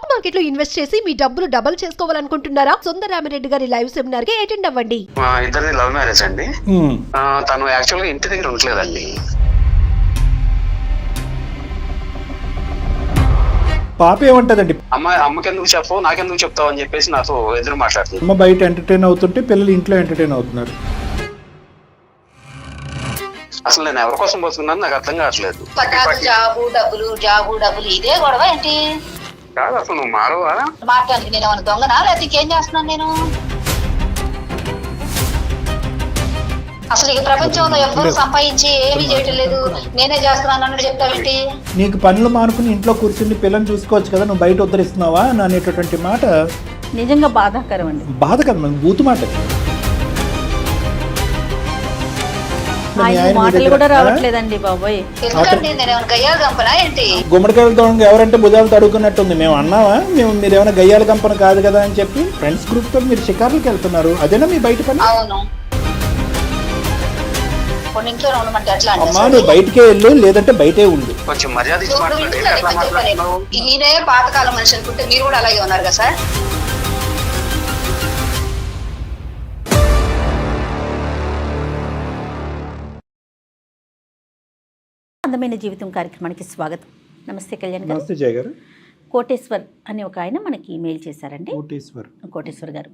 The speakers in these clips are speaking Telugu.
స్టాక్ మార్కెట్ లో ఇన్వెస్ట్ చేసి మీ డబ్బులు డబుల్ చేసుకోవాలనుకుంటున్నారా? సుందరరామిరెడ్డి గారి లైవ్ సెమినార్ కి అటెండ్ అవ్వండి. మా ఇద్దరిది లవ్ మ్యారేజ్ అండి. తను యాక్చువల్ గా ఇంటి దగ్గర ఉండలేదండి. పాప ఏమంటదండి? అమ్మకెందుకు చెప్పవు, నాకెందుకు చెప్తావు అని చెప్పేసి నాతో ఎదురు మాట్లాడుతుంది. అమ్మ బయట ఎంటర్టైన్ అవుతుంటే పిల్లలు ఇంట్లో ఎంటర్టైన్ అవుతున్నారు. అసలు నేను ఎవరి కోసం పోతున్నాను నాకు అర్థం కావట్లేదు. జాబు డబ్బులు ఇదే గొడవ ఏంటి? కాదు అసలు నువ్వు మారవా? మాట్లాడి నేను ఏమైనా దొంగనా లేకపోతే ఇంకేం చేస్తున్నాను నేను? అసలు ఈ ప్రపంచంలో ఎవరు సంపాదించి ఏమీ చేయటం లేదు, నేనే చేస్తున్నాను అన్నట్టు చెప్తావేంటి? నీకు పనులు మానుకుని ఇంట్లో కూర్చుని పిల్లల్ని చూసుకోవచ్చు కదా, నువ్వు బయట ఉద్ధరిస్తున్నావా అనేటటువంటి మాట నిజంగా బాధాకరం అండి. బాధ కదా, మన బూతు మాట. మాటలు కూడా రావట్లేదండి బాబోయ్. ఎందుకంటే నేను ఏమైనా గయ్యాలు కంపనా ఏంటి? గుమ్మడికాయలతో ఎవరంటే భుజాలు తడుకున్నట్టుంది. మేము అన్నావా? మీరు ఏమైనా గయ్యాల కంపన కాదు కదా అని చెప్పి ఫ్రెండ్స్ గ్రూప్ తో మీరు షికార్లకు వెళ్తున్నారు. అదేనా మీ బయట పని? అవును. ఇంట్లో ఉండమంటే ఎట్లా? అమ్మా నువ్వు బయటకే వెళ్ళు, లేదంటే బయటే ఉండు. కొంచెం మర్యాద ఇచ్చి మాట్లాడు. నేనే పాతకాలం మనిషి అనుకుంటే మీరు కూడా అలాగే ఉన్నారు కదా సార్? అందమైన జీవితం కార్యక్రమానికి స్వాగతం. నమస్తే కళ్యాణ్ గారు. నమస్తే జయ గారు. కోటేశ్వర్ అనే ఒక ఆయన మనకి ఇమెయిల్ చేశారండి. కోటేశ్వర్ గారు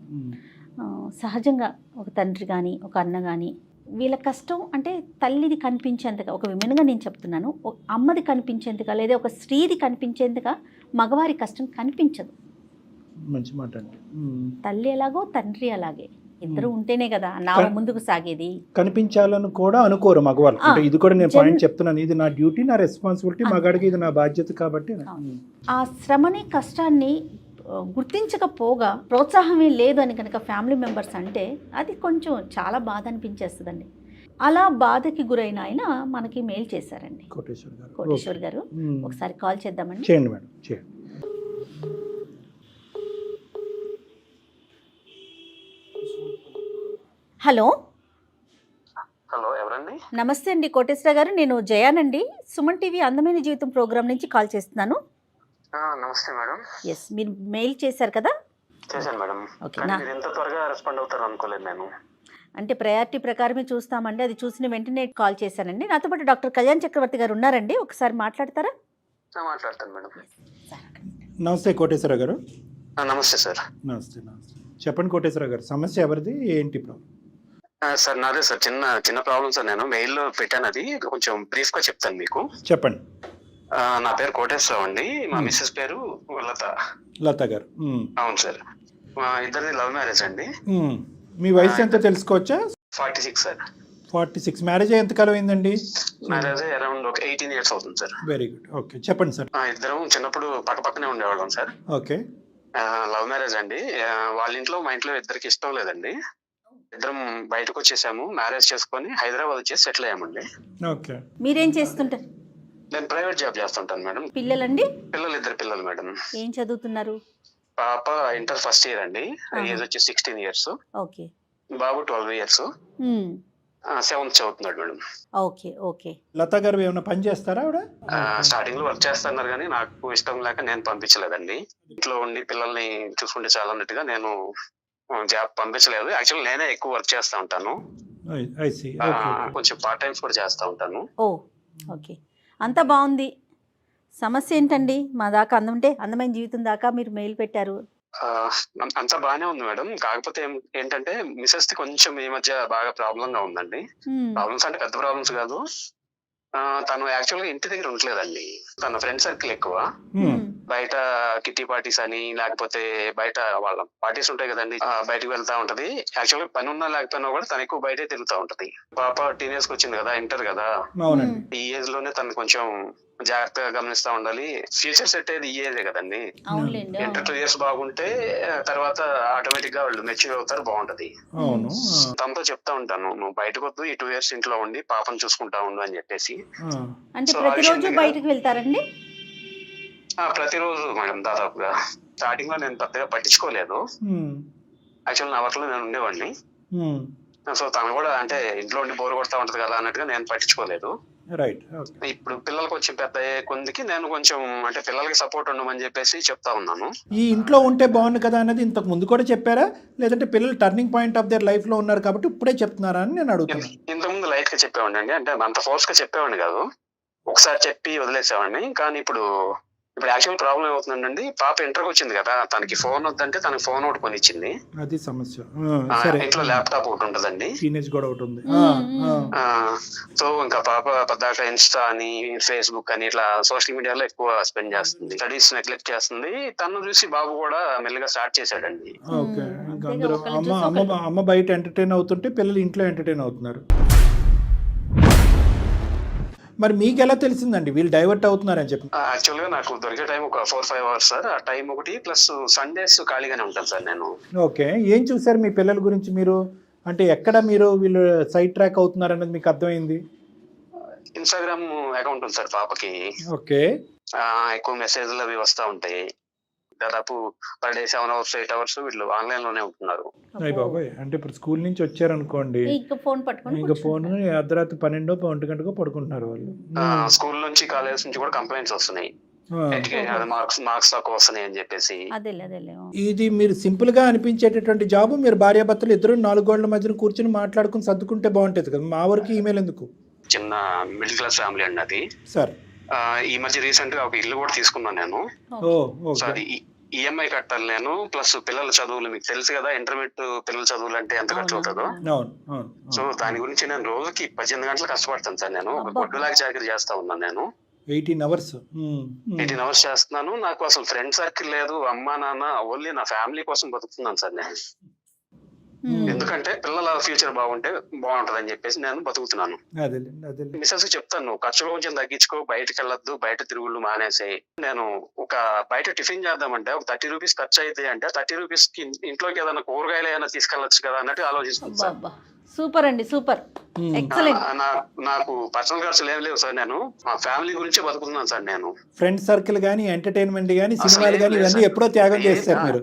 సహజంగా ఒక తండ్రి కానీ ఒక అన్న కానీ వీళ్ళ కష్టం అంటే తల్లిది కనిపించేంతగా, ఒక విమెన్గా నేను చెప్తున్నాను, అమ్మది కనిపించేంతగా లేదా ఒక స్త్రీది కనిపించేంతగా మగవారి కష్టం కనిపించదు. మంచి మాట అండి. తల్లి ఎలాగో తండ్రి అలాగే, ఇద్దరు ఉంటేనే కదా నా ముందుకు సాగేది. కనిపించాలని కూడా అనుకోరు మగవాళ్ళు. అంటే ఇది కూడా నేను పాయింట్ చెప్తున్నాను, ఇది నా డ్యూటీ, నా రెస్పాన్సిబిలిటీ, మగాడికి ఇది నా బాధ్యత కాబట్టి. ఆ శ్రమని కష్టాన్ని గుర్తించకపోగా ప్రోత్సాహమే లేదు అని కనుక ఫ్యామిలీ మెంబర్స్ అంటే అది కొంచెం చాలా బాధ అనిపించేస్తుందండి. అలా బాధకి గురైన ఆయన మనకి మెయిల్ చేశారండి. కోటేశ్వర్ గారు ఒకసారి కాల్ చేద్దామండి. చేయండి మేడం, చేయండి. హలో హలో, ఎవరండి? నమస్తే అండి కోటేశ్వర గారు, నేను జయానండి. సుమన్ టీవీ అందమైన జీవితం ప్రోగ్రామ్ నుంచి కాల్ చేస్తున్నాను. నమస్తే మేడం. ఎస్, మీరు మెయిల్ చేశారు కదా? చేశాను మేడం. మీరు ఎంత త్వరగా రెస్పాండ్ అవుతారు అనుకోలేదు నేను. అంటే ప్రయారిటీ ప్రకారమే చూస్తామండి, అది చూసిన వెంటనే కాల్ చేశానండి. నాతో పాటు డాక్టర్ కళ్యాణ్ చక్రవర్తి గారు ఉన్నారండి, ఒకసారి మాట్లాడతారా? మాట్లాడతాను మేడం. నమస్తే కోటేశ్వర గారు. నమస్తే సార్. నమస్తే. చెప్పండి కోటేశ్వర గారు, సమస్య ఎవరిది, ఏంటి ప్రాబ్లం? సార్ నాదే సార్, చిన్న ప్రాబ్లం సార్. నేను మెయిల్లో పెట్టాను, అది కొంచెం బ్రీఫ్ గా చెప్తాను మీకు. చెప్పండి. నా పేరు కోటేశ్వరరావు అండి, మా మిస్సెస్ పేరు లత గారు. అవును సార్. మా ఇద్దరిది లవ్ మ్యారేజ్ అండి. మీ వయసు ఎంత తెలుసుకోవచ్చా? 46 సార్. 46. మ్యారేజ్ ఎంతకాలం అయిందండి? మ్యారేజ్ అరౌండ్ ఒక 18 years అవుతుంది సార్. Very good. ఓకే, చెప్పండి సార్. ఇద్దరం చిన్నప్పుడు పక్కనే ఉండేవాళ్ళం సార్. ఓకే. లవ్ మ్యారేజ్ అండి. వాళ్ళ ఇంట్లో మా ఇంట్లో ఇద్దరికి ఇష్టం లేదండి. ఇద్దరం బయటకు వచ్చేసాము, మ్యారేజ్ చేసుకొని హైదరాబాద్ వచ్చేసి సెటిల్ అయ్యామండి. ఓకే. మీరేం చేస్తుంటారు? నేను ప్రైవేట్ జాబ్ చేస్తుంటాను మేడం. పిల్లలండి? ఇద్దరు పిల్లలు మేడం. ఏం చదువుతున్నారు? పాప ఇంటర్ ఫస్ట్ ఇయర్ అండి, ఏజ్ వచ్చి 16 years. ఓకే. బాబు 12 years, 7th చదువుతున్నాడు మేడం. Okay okay. లత గారు ఏమైనా పని చేస్తారా? ఆవిడ స్టార్టింగ్ లో వర్క్ చేస్తున్నారు కానీ నాకు ఇష్టం లేక నేను పంపించలేదండి. ఇంట్లో ఉండి పిల్లల్ని చూసుకుంటే చాలా అన్నట్టుగా నేను జాబ్ పంపించలేదు. యాక్చువల్లీ నేనే ఎక్కువ వర్క్ చేస్తా ఉంటాను, కొంచెం పార్ట్ టైమ్స్ కూడా చేస్తా ఉంటాను. ఓకే, అంతా బాగుంది. సమస్య ఏంటండి? మా దాకా అందమైన జీవితం దాకా మీరు మెయిల్ పెట్టారు. అంతా బాగానే ఉంది మేడం. కాకపోతే ఏంటంటే మిసెస్ ది కొంచెం ఈ మధ్య బాగా ప్రాబ్లం గా ఉందండి. ప్రాబ్లమ్స్ అంటే పెద్ద ప్రాబ్లమ్స్ కాదు. తను యాక్చువల్ గా ఇంటి దగ్గర ఉండలేదండి. తన ఫ్రెండ్ సర్కిల్ ఎక్కువ, బయట కిట్టి పార్టీస్ అని లేకపోతే బయట వాళ్ళ పార్టీస్ ఉంటాయి కదండి, బయటకు వెళ్తా ఉంటది. యాక్చువల్ గా పని ఉన్నా లేకపోయినా కూడా తను ఎక్కువ బయటే తిరుగుతా ఉంటది. పాప టీనేజ్ కి వచ్చింది కదా, ఇంటర్ కదా, ఈ ఏజ్ లోనే తను కొంచెం జాగ్రత్తగా గమనిస్తా ఉండాలి. ఫ్యూచర్ సెట్ అయ్యేది ఈ ఏజే కదండి. ఇంటర్ 2 years బాగుంటే తర్వాత ఆటోమేటిక్ గా వాళ్ళు మెచ్యూర్ అవుతారు, బాగుంటది. తనతో చెప్తా ఉంటాను, నువ్వు బయటకు వద్దు, ఈ 2 years ఇంట్లో ఉండి పాపను చూసుకుంటా ఉండు అని చెప్పేసి. అంటే ప్రతిరోజు బయటకు వెళ్తారండి? ప్రతిరోజు మేడం, దాదాపుగా. స్టార్టింగ్ లో నేను పెద్దగా పట్టించుకోలేదు. యాక్చువల్ నా వర్క్ లో నేను ఉండేవాడిని. సో తను కూడా అంటే ఇంట్లో ఉండి బోర్ కొడతా ఉంటది కదా అన్నట్టుగా నేను పట్టించుకోలేదు. రైట్. ఇప్పుడు పిల్లలకు వచ్చి పెద్ద అయ్యే కొందికి నేను కొంచెం అంటే పిల్లలకి సపోర్ట్ ఉండమని చెప్పేసి చెప్తా ఉన్నాను. ఈ ఇంట్లో ఉంటే బాగుంది కదా అన్నది ఇంతకు ముందు కూడా చెప్పారా, లేదంటే పిల్లలు turning point of their life లో ఉన్నారు కాబట్టి ఇప్పుడే చెప్తున్నారా అని నేను అడుగుతున్నాను. ఇంతకుముందు లైట్ గా చెప్పేవాడిని అండి, అంటే అంత ఫోర్స్ గా చెప్పేవాడిని కాదు, ఒకసారి చెప్పి వదిలేసేవాడిని. కానీ ఇప్పుడు యాక్చువల్ ప్రాబ్లం ఏమవుతుందండి, పాప ఇంటర్కి వచ్చింది కదా, తనకి ఫోన్ వద్దంటే తనకి ఫోన్ ఒకటి కొనిచ్చింది. అది సమస్య. ఇంట్లో ల్యాప్టాప్ ఒకటి ఉంటదండి, టీనేజ్ కూడా ఒకటి ఉంది. సో ఇంకా పాప పద్దాక ఇన్స్టా అని ఫేస్బుక్ అని ఇట్లా సోషల్ మీడియాలో ఎక్కువ స్పెండ్ చేస్తుంది, స్టడీస్ నెగ్లెక్ట్ చేస్తుంది. తను చూసి బాబు కూడా మెల్లిగా స్టార్ట్ చేశాడండి. ఓకే, ఇంకా అందరూ అమ్మ బయట ఎంటర్టైన్ అవుతుంటే పిల్లలు ఇంట్లో ఎంటర్టైన్ అవుతున్నారు. మరి మీకు ఎలా తెలిసిందండి వీళ్ళు డైవర్ట్ అవుతున్నారని చెప్పి? యాక్చువల్ గా నాకు దొరికే టైం ఒక 4-5 అవర్స్ సార్. ఆ టైం ఒకటి ప్లస్ సండేస్ ఖాళీగానే ఉంటాను సార్ నేను. ఓకే, ఏం చూసారు మీ పిల్లల గురించి మీరు? అంటే ఎక్కడ మీరు వీళ్ళు సైడ్ ట్రాక్ అవుతున్నారు అన్నది మీకు అర్థమైంది? ఇన్స్టాగ్రామ్ అకౌంట్ ఉంది సార్ పాపకి. ఓకే, ఎక్కువ మెసేజ్లు అవి వస్తూ ఉంటాయి. దాదాపు పర్ డే 7 అవర్స్ 8 అవర్స్ వీళ్ళు ఆన్లైన్ లోనే ఉంటున్నారు. అయ్య బాబాయ్, అంటే ఇప్పుడు స్కూల్ నుంచి వచ్చారనుకోండి, ఇంకా ఫోన్ అర్ధరాత్రి 12-1 గంటకో పడుకుంటున్నారు వాళ్ళు. స్కూల్ నుంచి కాలేజ్ నుంచి కూడా కంప్లైంట్స్ వస్తున్నాయి, మార్క్స్ తక్కువ వస్తున్నాయి అని చెప్పేసి. ఇది మీరు సింపుల్ గా అనిపించేటటువంటి జాబ్, మీరు భార్యాభర్తలు ఇద్దరు 4 గోడల మధ్యన కూర్చొని మాట్లాడుకుని సర్దుకుంటే బాగుంటది కదా. మా వరకు ఈమెయిల్ ఎందుకు? చిన్న మిడిల్ క్లాస్ ఫ్యామిలీ అండి అది సార్. ఈ మధ్య రీసెంట్ గా ఒక ఇల్లు కూడా తీసుకున్నాను నేను. సారీ, ఈఎంఐ కట్టాలి నేను, ప్లస్ పిల్లల చదువులు మీకు తెలుసు కదా, ఇంటర్మీడియట్ పిల్లల చదువులు అంటే ఎంత ఖర్చు అవుతుందో. సో దాని గురించి నేను రోజుకి 18 గంటలు కష్టపడతాను సార్. నేను ఒక గొడ్డులాగా చాకరీ చేస్తా ఉన్నాను నేను. 18 అవర్స్ చేస్తున్నాను. నాకు అసలు ఫ్రెండ్ సర్కిల్ లేదు, అమ్మా నాన్న, ఓన్లీ నా ఫ్యామిలీ కోసం బతుకుతున్నాను సార్ నేను. ఎందుకంటే పిల్లల ఫ్యూచర్ బాగుంటే బాగుంటది అని చెప్పేసి నేను బతుకుతున్నాను. మిసెస్ చెప్తాను, ఖర్చులు కొంచెం తగ్గించుకో, బయటకు వెళ్ళొద్దు, బయట తిరుగుళ్ళు మానేసాయి. నేను ఒక బయట టిఫిన్ చేద్దామంటే ఒక 30 రూపీస్ ఖర్చు అయితే అంటే 30 రూపీస్ కి ఇంట్లోకి ఏదైనా కూరగాయలు ఏదైనా తీసుకెళ్లొచ్చు కదా అన్నట్టు ఆలోచిస్తుంది సార్. సూపర్ అండి, సూపర్, ఎక్సలెంట్. నాకు పర్సనల్ ఖర్చులు ఏం లేవు సార్, నేను మా ఫ్యామిలీ గురించే బతుకుతున్నాను సార్. నేను ఫ్రెండ్ సర్కిల్ గానీ, ఎంటర్టైన్మెంట్ గానీ, సినిమాలు గానీ ఇవన్నీ ఎప్పుడో త్యాగం చేస్తారు మీరు?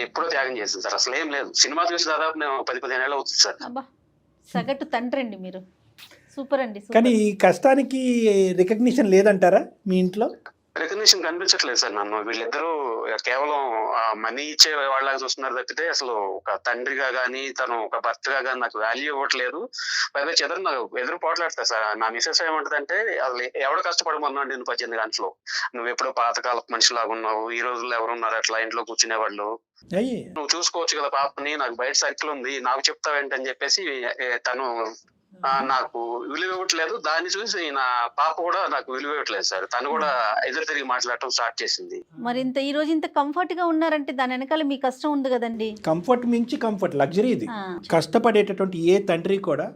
ఎప్పుడో త్యాగం చేస్తాను సార్, అసలు ఏం లేదు. సినిమా చూసి దాదాపు నేను 10-15 ఏళ్ళు అవుతుంది సార్. సగటు తండ్రి అండి మీరు, సూపర్ అండి. కానీ ఈ కష్టానికి రికగ్నిషన్ లేదంటారా మీ ఇంట్లో? రికగ్నిషన్ కనిపించట్లేదు సార్ నన్ను. వీళ్ళిద్దరూ కేవలం మనీ ఇచ్చే వాళ్ళగా చూస్తున్నారు తప్పితే అసలు ఒక తండ్రిగా గానీ, తను ఒక భర్తగా గానీ నాకు వాల్యూ ఇవ్వట్లేదు. పైగా చెదరు నాకు ఎదురు పోట్లాడతారు సార్. నా మిసెస్ ఏమంటదంటే, అసలు ఎవడు కష్టపడమన్నాడు నేను 18 గంటలు, నువ్వు ఎప్పుడో పాతకాలపు మనిషిలాగా ఉన్నావు, ఈ రోజుల్లో ఎవరున్నారు అట్లా ఇంట్లో కూర్చునే వాళ్ళు, నువ్వు చూసుకోవచ్చు కదా పాపని, నాకు బయట సర్కిల్ ఉంది, నాకు చెప్తావేంటని చెప్పేసి తను నాకు విలువ ఇవ్వట్లేదు. దాన్ని చూసి నా పాప కూడా నాకు విలువ ఇవ్వట్లేదు సార్. తను కూడా ఎదురు తిరిగి మాట్లాడటం స్టార్ట్ చేసింది. మరి ఈ రోజు ఇంత కంఫర్ట్ గా ఉన్నారంటే దాని వెనకాల మీ కష్టం ఉంది కదండి. కంఫర్ట్ మించి కంఫర్ట్, లగ్జరీ ఇది. కష్టపడేటటువంటి ఏ తండ్రి కూడా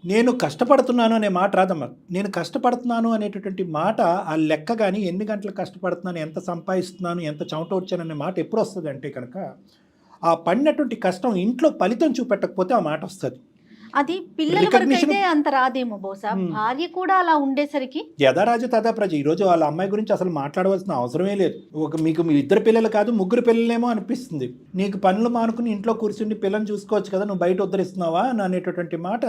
నేను కష్టపడుతున్నాను అనే మాట రాదమ్మా. నేను కష్టపడుతున్నాను అనేటటువంటి మాట, ఆ లెక్క కానీ, ఎన్ని గంటలు కష్టపడుతున్నాను, ఎంత సంపాదిస్తున్నాను, ఎంత చెమట వచ్చాను అనే మాట ఎప్పుడు వస్తుంది అంటే కనుక, ఆ పడినటువంటి కష్టం ఇంట్లో ఫలితం చూపెట్టకపోతే ఆ మాట వస్తుంది. అది పిల్లల వరకు అయితే అంత రాదేమో బహుశా, భార్య కూడా అలా ఉండేసరికి యథారాజు తదా ప్రజ. ఈ రోజు వాళ్ళ అమ్మాయి గురించి అసలు మాట్లాడవలసిన అవసరమే లేదు. మీకు మీ 2 పిల్లలు కాదు 3 పిల్లలేమో అనిపిస్తుంది. నీకు పనులు మానుకుని ఇంట్లో కూర్చుని పిల్లల్ని చూసుకోవచ్చు కదా, నువ్వు బయట ఉద్ధరిస్తున్నావా అనేటటువంటి మాట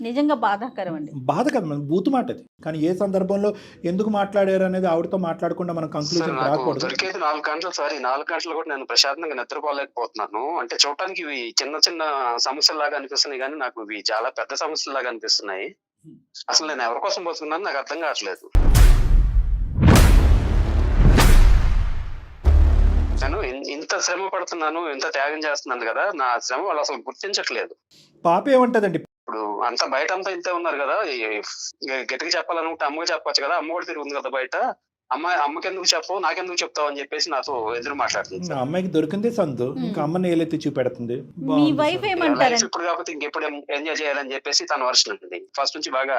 నిజంగా బాధాకరం అండి. బాధ కదా, మన బూతు మాట అది. కానీ ఏ సందర్భంలో ఎందుకు మాట్లాడారు అనేది ఆవిడతో మాట్లాడకుండా మనం కంక్లూజన్ రాకూడదు. దొరికేది 4 గంటలు సార్. ఈ 4 గంటలు కూడా నేను ప్రశాంతంగా నిద్రపోలేకపోతున్నాను. అంటే చూడటానికి ఇవి చిన్న చిన్న సమస్యల్లాగా అనిపిస్తున్నాయి, కానీ నాకు ఇవి చాలా పెద్ద సమస్యల్లాగా అనిపిస్తున్నాయి. అసలు నేను ఎవరి కోసం బతుకున్నాను నాకు అర్థం కావట్లేదు. నేను ఇంత శ్రమ పడుతున్నాను, ఇంత త్యాగం చేస్తున్నాను కదా, నా శ్రమ వాళ్ళు అసలు గుర్తించట్లేదు. పాప ఏమంటదండి? ఇప్పుడు అంతా బయట అంతా ఇంతే ఉన్నారు కదా, గట్టిగా చెప్పాలనుకుంటే అమ్మకి చెప్పొచ్చు కదా, అమ్మ కూడా తిరుగుతుంది కదా బయట, అమ్మకి ఎందుకు చెప్పవు, నాకెందుకు చెప్తావు అని చెప్పేసి నాతో ఎదురు మాట్లాడుతుంది. అమ్మాయికి దొరికిందే సందు, ఇంకా అమ్మని ఏలెత్తి చూపెడుతుంది. ఇప్పుడు కాకపోతే ఇంకెప్పుడు ఎంజాయ్ చేయాలని చెప్పేసి తన వర్షన్ ఉంటుంది. ఫస్ట్ నుంచి బాగా